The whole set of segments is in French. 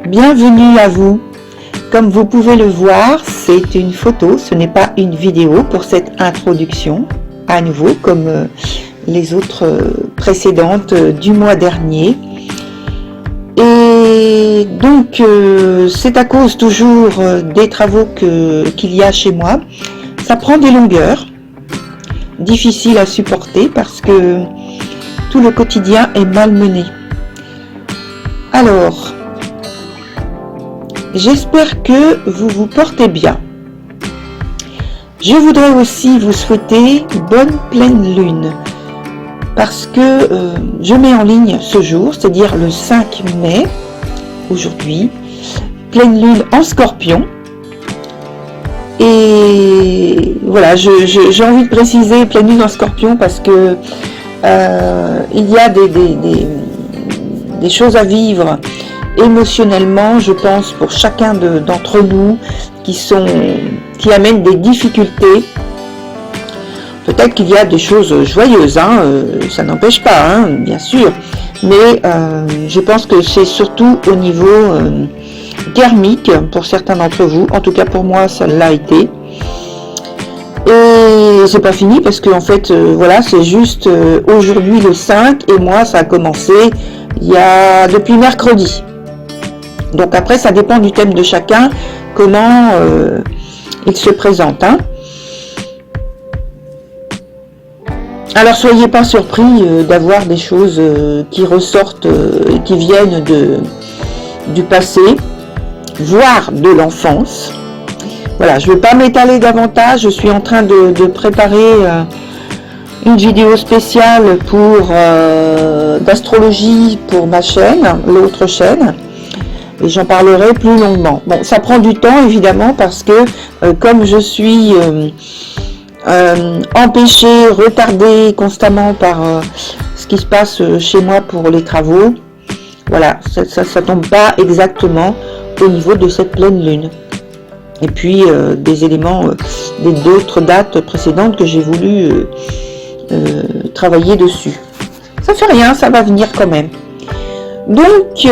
Bienvenue à vous. Comme vous pouvez le voir, c'est une photo, ce n'est pas une vidéo pour cette introduction, à nouveau comme les autres précédentes du mois dernier. Et donc c'est à cause toujours des travaux qu'il y a chez moi. Ça prend des longueurs, difficiles à supporter parce que tout le quotidien est malmené. Alors, j'espère que vous vous portez bien. Je voudrais aussi vous souhaiter bonne pleine lune parce que je mets en ligne ce jour, c'est-à-dire le 5 mai, aujourd'hui, pleine lune en Scorpion. Et voilà, j'ai envie de préciser pleine lune en Scorpion parce que il y a des choses à vivre émotionnellement, je pense, pour chacun d'entre nous qui amènent des difficultés. Peut-être qu'il y a des choses joyeuses, ça n'empêche pas, bien sûr, mais je pense que c'est surtout au niveau karmique pour certains d'entre vous. En tout cas pour moi ça l'a été. Et c'est pas fini parce que en fait voilà, c'est juste aujourd'hui le 5 et moi ça a commencé depuis mercredi. Donc après ça dépend du thème de chacun, comment il se présente. Alors soyez pas surpris d'avoir des choses qui ressortent et qui viennent du passé, voire de l'enfance. Voilà, je ne vais pas m'étaler davantage, je suis en train de préparer une vidéo spéciale d'astrologie pour ma chaîne, l'autre chaîne, et j'en parlerai plus longuement. Bon, ça prend du temps évidemment parce que comme je suis empêchée, retardée constamment par ce qui se passe chez moi pour les travaux, voilà, ça tombe pas exactement au niveau de cette pleine lune. Et puis des éléments d'autres dates précédentes que j'ai voulu travailler dessus. Ça fait rien, ça va venir quand même. Donc,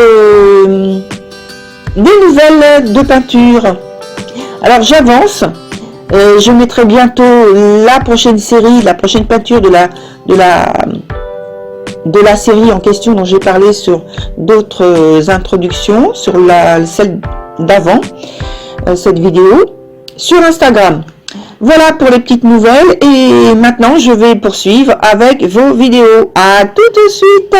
des nouvelles de peinture. Alors j'avance. Je mettrai bientôt la prochaine série, la prochaine peinture de la série en question dont j'ai parlé sur d'autres introductions, sur celle d'avant. Cette vidéo sur Instagram. Voilà pour les petites nouvelles et maintenant je vais poursuivre avec vos vidéos. À tout de suite.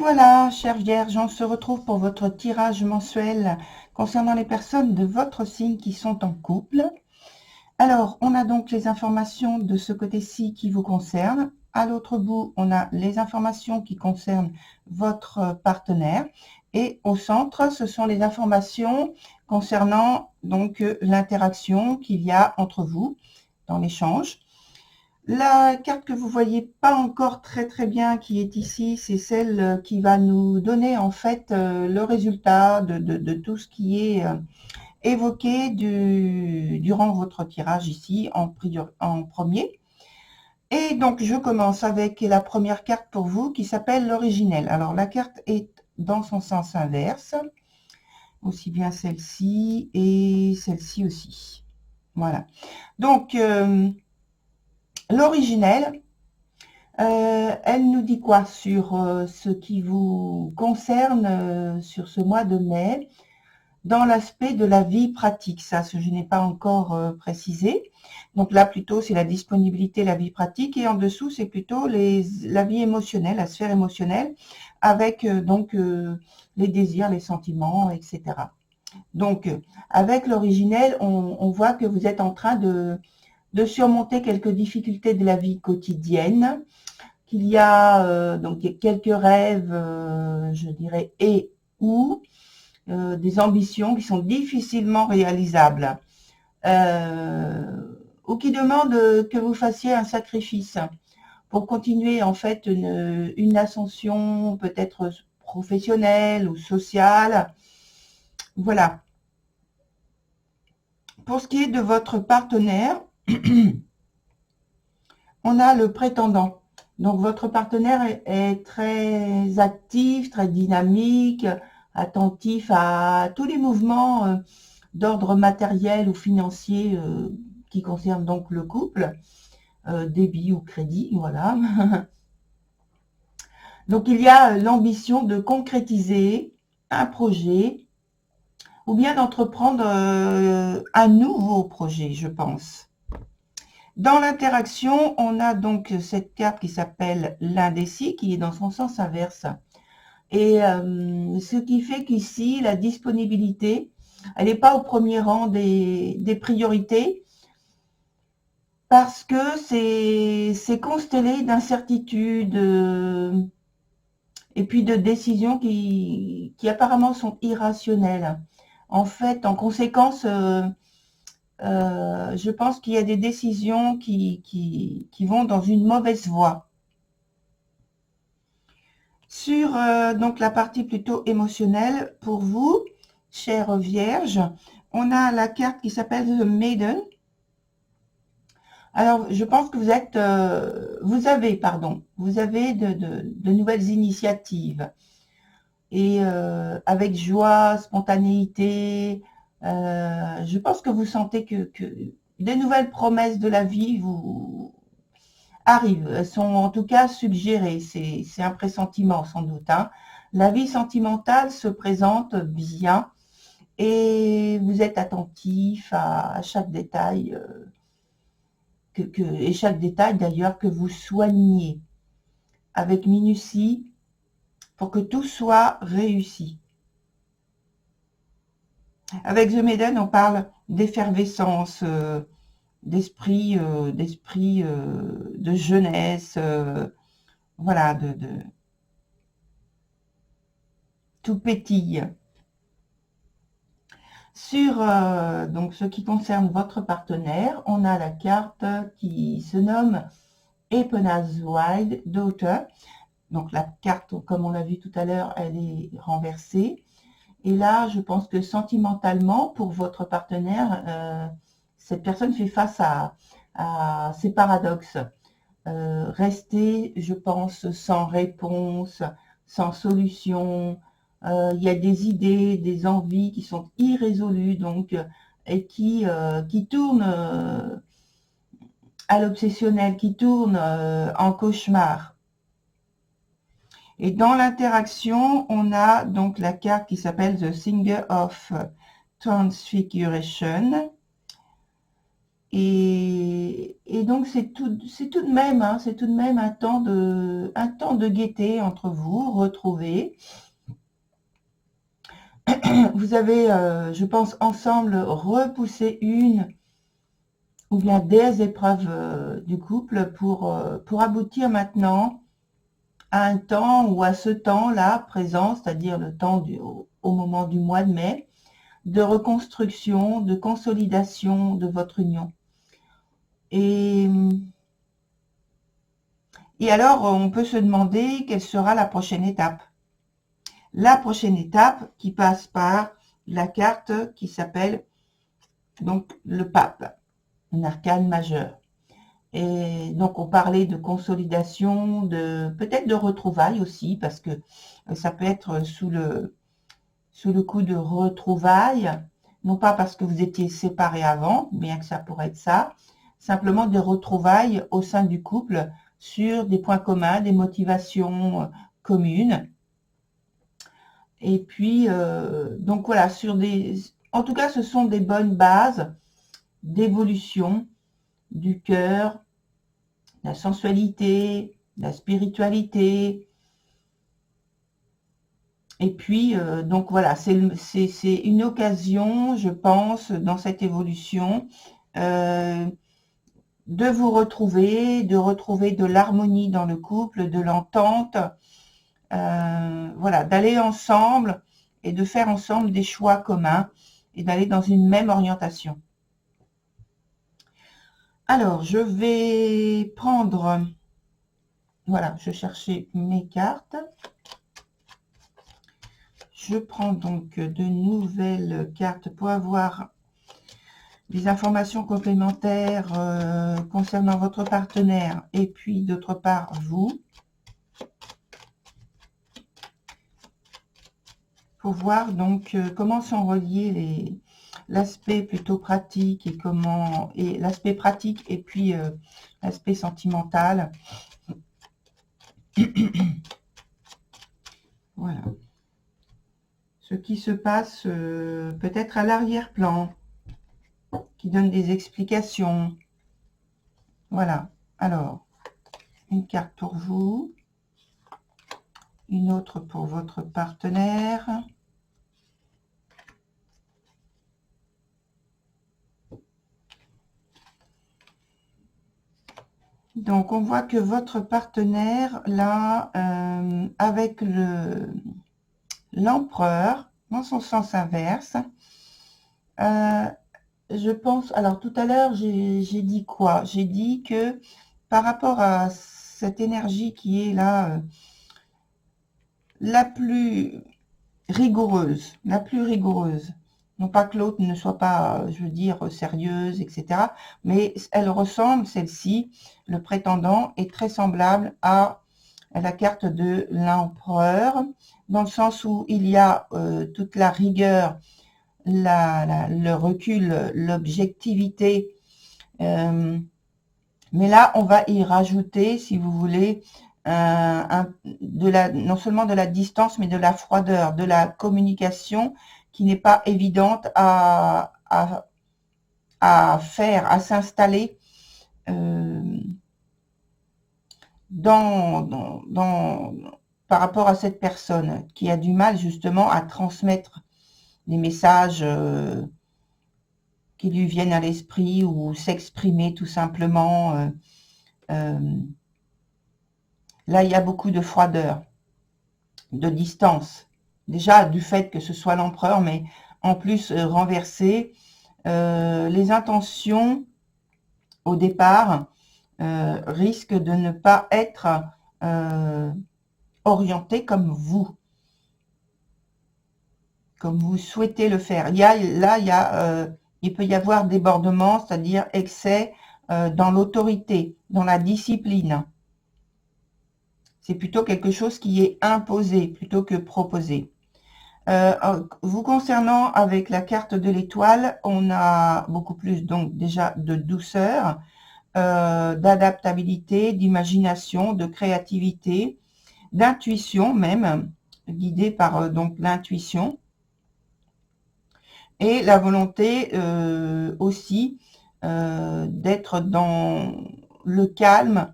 Voilà, chère Vierge, on se retrouve pour votre tirage mensuel concernant les personnes de votre signe qui sont en couple. Alors, on a donc les informations de ce côté-ci qui vous concernent. À l'autre bout, on a les informations qui concernent votre partenaire. Et au centre, ce sont les informations concernant donc l'interaction qu'il y a entre vous dans l'échange. La carte que vous voyez pas encore très bien qui est ici, c'est celle qui va nous donner en fait le résultat de tout ce qui est évoqué durant votre tirage ici en premier. Et donc je commence avec la première carte pour vous qui s'appelle l'originel. Alors la carte est dans son sens inverse. aussi bien celle-ci et celle-ci aussi. Voilà. Donc, l'originelle, elle nous dit quoi sur ce qui vous concerne sur ce mois de mai, dans l'aspect de la vie pratique. Ça, je n'ai pas encore précisé. Donc là, plutôt, c'est la disponibilité, la vie pratique. Et en dessous, c'est plutôt la vie émotionnelle, la sphère émotionnelle, avec les désirs, les sentiments, etc. Donc, avec l'originel, on voit que vous êtes en train de surmonter quelques difficultés de la vie quotidienne, qu'il y a donc quelques rêves, je dirais, et ou des ambitions qui sont difficilement réalisables, ou qui demandent que vous fassiez un sacrifice pour continuer en fait une ascension peut-être professionnelle ou sociale. Voilà. Pour ce qui est de votre partenaire, on a le prétendant. Donc votre partenaire est très actif, très dynamique, attentif à tous les mouvements d'ordre matériel ou financier qui concernent donc le couple, débit ou crédit, voilà. Donc il y a l'ambition de concrétiser un projet ou bien d'entreprendre un nouveau projet, je pense. Dans l'interaction, on a donc cette carte qui s'appelle l'indécis, qui est dans son sens inverse. Et ce qui fait qu'ici, la disponibilité, elle n'est pas au premier rang des priorités, parce que c'est constellé d'incertitudes et puis de décisions qui apparemment sont irrationnelles. En fait, en conséquence, je pense qu'il y a des décisions qui vont dans une mauvaise voie. Sur donc la partie plutôt émotionnelle, pour vous, chère Vierge, on a la carte qui s'appelle The Maiden. Alors, je pense que vous avez de nouvelles initiatives. Et avec joie, spontanéité, je pense que vous sentez que des nouvelles promesses de la vie vous arrivent. Elles sont en tout cas suggérées. C'est un pressentiment sans doute, hein. La vie sentimentale se présente bien et vous êtes attentif à chaque détail, et chaque détail d'ailleurs que vous soignez avec minutie pour que tout soit réussi. Avec The Maiden, on parle d'effervescence, d'esprit, de jeunesse, voilà, tout pétille. Sur donc ce qui concerne votre partenaire, on a la carte qui se nomme Epena's Wild Daughter. Donc la carte, comme on l'a vu tout à l'heure, elle est renversée. Et là, je pense que sentimentalement, pour votre partenaire, cette personne fait face à ces paradoxes. Rester, je pense, sans réponse, sans solution. Il y a des idées, des envies qui sont irrésolues, donc, et qui tournent à l'obsessionnel, qui tournent en cauchemar. Et dans l'interaction, on a donc la carte qui s'appelle The Singer of Transfiguration. Et donc c'est tout de même, hein, c'est tout de même un temps de gaieté entre vous, retrouvés. Vous avez, je pense, ensemble repoussé une ou bien des épreuves du couple pour aboutir maintenant à un temps ou à ce temps-là présent, c'est-à-dire le temps au moment du mois de mai, de reconstruction, de consolidation de votre union. Et alors, on peut se demander quelle sera la prochaine étape. La prochaine étape qui passe par la carte qui s'appelle donc le pape, un arcane majeur. Et donc, on parlait de consolidation, peut-être de retrouvailles aussi, parce que ça peut être sous sous le coup de retrouvailles, non pas parce que vous étiez séparés avant, bien que ça pourrait être ça, simplement des retrouvailles au sein du couple sur des points communs, des motivations communes. Et puis, donc voilà, en tout cas, ce sont des bonnes bases d'évolution du cœur, la sensualité, la spiritualité. Et puis, donc voilà, c'est une occasion, je pense, dans cette évolution, de vous retrouver, de retrouver de l'harmonie dans le couple, de l'entente, voilà, d'aller ensemble et de faire ensemble des choix communs et d'aller dans une même orientation. Alors, je vais prendre, voilà, je cherchais mes cartes. Je prends donc de nouvelles cartes pour avoir des informations complémentaires concernant votre partenaire et puis d'autre part vous, pour voir donc comment sont reliés l'aspect plutôt pratique et l'aspect pratique et puis l'aspect sentimental. Voilà. Ce qui se passe peut-être à l'arrière-plan, qui donne des explications. Voilà. Alors, une carte pour vous, une autre pour votre partenaire. Donc, on voit que votre partenaire, là, avec l'empereur, dans son sens inverse, je pense, alors tout à l'heure, j'ai dit quoi? J'ai dit que par rapport à cette énergie qui est là, la plus rigoureuse, non pas que l'autre ne soit pas, je veux dire, sérieuse, etc., mais elle ressemble, celle-ci, le prétendant, est très semblable à la carte de l'empereur, dans le sens où il y a toute la rigueur, le recul, l'objectivité, mais là, on va y rajouter, si vous voulez, non seulement de la distance, mais de la froideur, de la communication qui n'est pas évidente à faire, à s'installer par rapport à cette personne qui a du mal justement à transmettre les messages qui lui viennent à l'esprit ou s'exprimer tout simplement. Là, il y a beaucoup de froideur, de distance. Déjà, du fait que ce soit l'empereur, mais en plus renversé, les intentions, au départ, risquent de ne pas être orientées comme vous souhaitez le faire. Il peut y avoir débordement, c'est-à-dire excès dans l'autorité, dans la discipline. C'est plutôt quelque chose qui est imposé plutôt que proposé. Vous concernant avec la carte de l'étoile, on a beaucoup plus donc déjà de douceur, d'adaptabilité, d'imagination, de créativité, d'intuition même, guidée par donc l'intuition, et la volonté aussi d'être dans le calme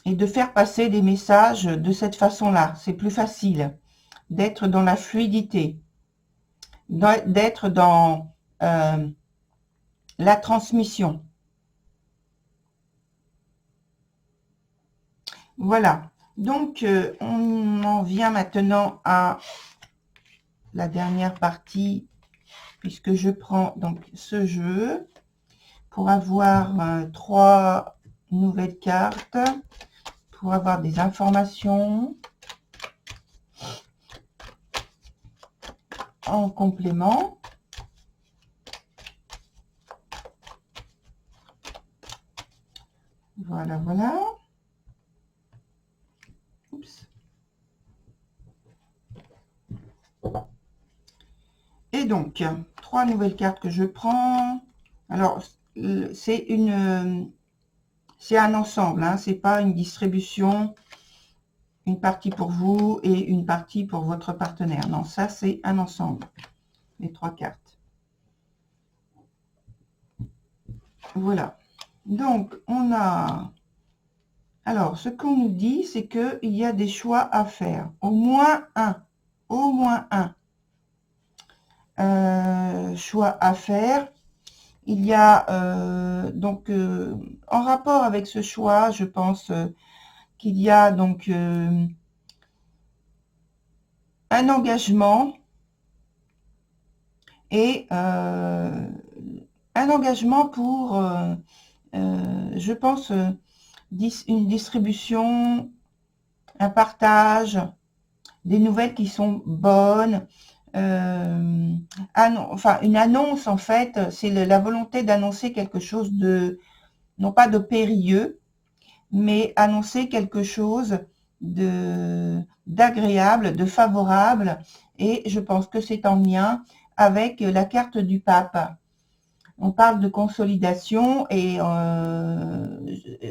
et de faire passer des messages de cette façon-là. C'est plus facile d'être dans la fluidité, d'être dans la transmission. Voilà. Donc, on en vient maintenant à la dernière partie, puisque je prends donc ce jeu pour avoir 3 nouvelles cartes, pour avoir des informations en complément. Voilà, voilà. Oups. Et donc, 3 nouvelles cartes que je prends. Alors, c'est un ensemble, hein, c'est pas une distribution, une partie pour vous et une partie pour votre partenaire. Non, ça c'est un ensemble, les 3 cartes. Voilà. Donc, on a... Alors, ce qu'on nous dit, c'est qu'il y a des choix à faire. Au moins un. Au moins un. Choix à faire. Il y a donc en rapport avec ce choix, je pense qu'il y a donc un engagement et un engagement pour, je pense, une distribution, un partage, des nouvelles qui sont bonnes. Enfin, une annonce, en fait, c'est la volonté d'annoncer quelque chose de, non pas de périlleux, mais annoncer quelque chose d'agréable, de favorable, et je pense que c'est en lien avec la carte du pape. On parle de consolidation, et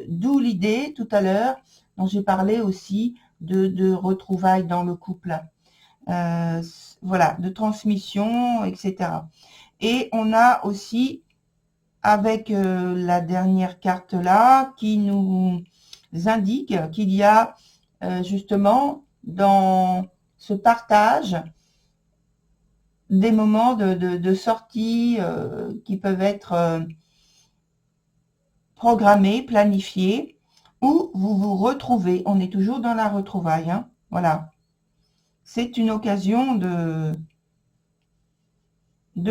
d'où l'idée, tout à l'heure, dont j'ai parlé aussi, de retrouvailles dans le couple. Voilà, de transmission, etc. Et on a aussi, avec la dernière carte là, qui nous indique qu'il y a justement dans ce partage des moments de sortie qui peuvent être programmés, planifiés, où vous vous retrouvez. On est toujours dans la retrouvaille, hein, voilà. C'est une occasion de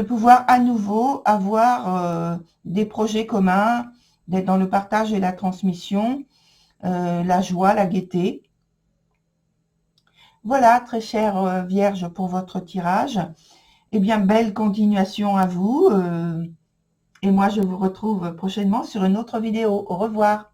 pouvoir à nouveau avoir des projets communs, d'être dans le partage et la transmission, la joie, la gaieté. Voilà, très chère Vierge, pour votre tirage. Eh bien, belle continuation à vous. Et moi, je vous retrouve prochainement sur une autre vidéo. Au revoir.